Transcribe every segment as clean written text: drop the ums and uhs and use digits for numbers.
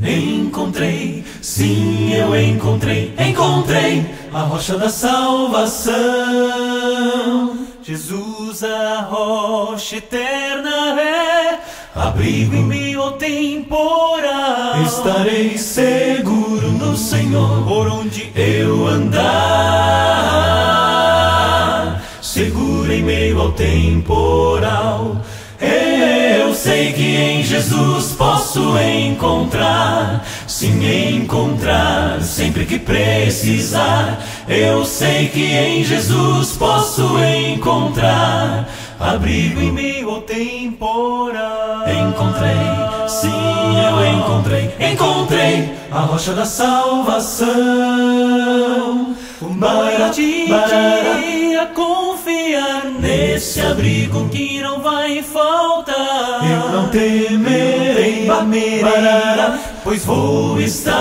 Encontrei, sim, eu encontrei a rocha da salvação. Jesus, a rocha eterna é abrigo em meio ao temporal. Estarei seguro no Senhor por onde eu andar, seguro em meio ao temporal. Eu sei que em Jesus posso encontrar, sim, encontrar sempre que precisar. Eu sei que em Jesus posso encontrar abrigo em meio ao temporal. Encontrei, sim, eu encontrei a rocha da salvação. Bora a confiar nesse abrigo que não vai faltar. Eu não temerei, pois vou estar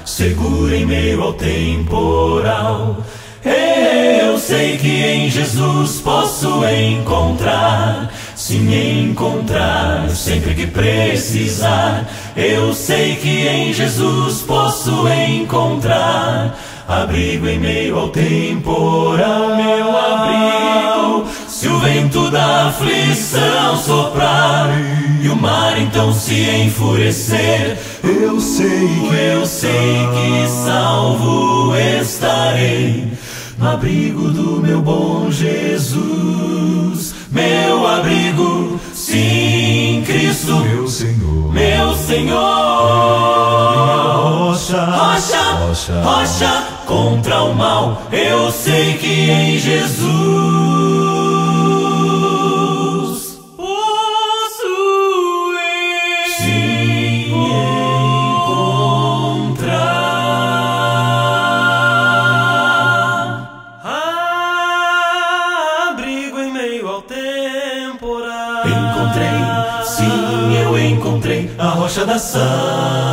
seguro em meio ao temporal. Eu sei que em Jesus posso encontrar, sim, encontrar sempre que precisar. Eu sei que em Jesus posso encontrar abrigo em meio ao temporal. Meu abrigo, se o vento da aflição soprar e o mar então se enfurecer, eu sei que salvo estarei no abrigo do meu bom Jesus. Meu abrigo, sim, Cristo, meu Senhor, meu Senhor. Rocha contra o mal. Eu sei que em Jesus posso sim encontrar abrigo em meio ao temporal. Encontrei, sim, eu encontrei a rocha da salvação.